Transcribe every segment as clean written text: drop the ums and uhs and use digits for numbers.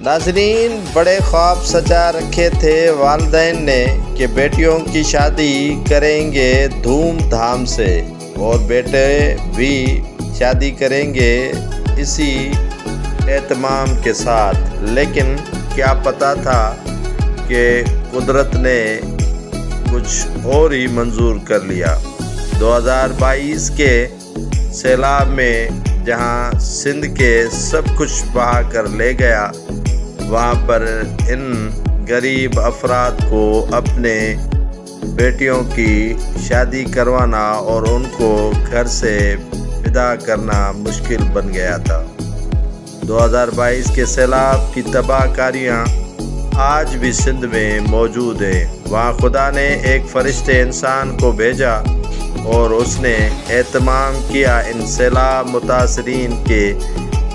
ناظرین، بڑے خواب سجا رکھے تھے والدین نے کہ بیٹیوں کی شادی کریں گے دھوم دھام سے اور بیٹے بھی شادی کریں گے اسی اہتمام کے ساتھ، لیکن کیا پتہ تھا کہ قدرت نے کچھ اور ہی منظور کر لیا۔ 2022 کے سیلاب میں جہاں سندھ کے سب کچھ بہا کر لے گیا، وہاں پر ان غریب افراد کو اپنے بیٹیوں کی شادی کروانا اور ان کو گھر سے ودا کرنا مشکل بن گیا تھا۔ 2022 کے سیلاب کی تباہ کاریاں آج بھی سندھ میں موجود ہیں۔ وہاں خدا نے ایک فرشتے انسان کو بھیجا اور اس نے اہتمام کیا ان سیلاب متاثرین کے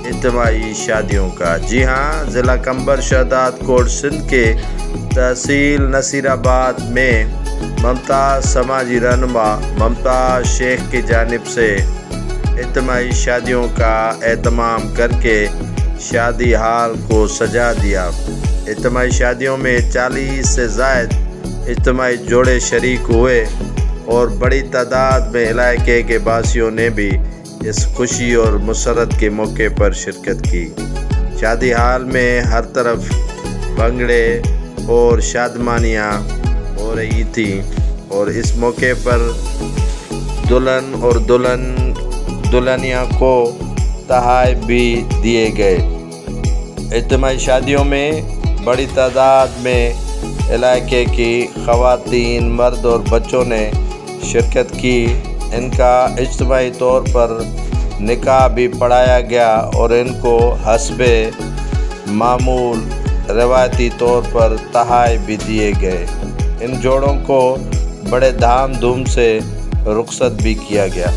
اجتماعی شادیوں کا۔ جی ہاں، ضلع کمبر شہداد کوٹ سندھ کے تحصیل نصیر آباد میں ممتاز سماجی رہنما ممتاز شیخ کی جانب سے اجتماعی شادیوں کا اہتمام کر کے شادی ہال کو سجا دیا۔ اجتماعی شادیوں میں 40 سے زائد اجتماعی جوڑے شریک ہوئے اور بڑی تعداد میں علاقے کے باسیوں نے بھی اس خوشی اور مسرت کے موقع پر شرکت کی۔ شادی ہال میں ہر طرف بھنگڑے اور شادمانیاں ہو رہی تھیں اور اس موقع پر دلہن اور دلہنیا کو تحائف بھی دیے گئے۔ اجتماعی شادیوں میں بڑی تعداد میں علاقے کی خواتین، مرد اور بچوں نے شرکت کی۔ ان کا اجتماعی طور پر نکاح بھی پڑھایا گیا اور ان کو حسب معمول روایتی طور پر تحائف بھی دیے گئے۔ ان جوڑوں کو بڑے دھام دھوم سے رخصت بھی کیا گیا۔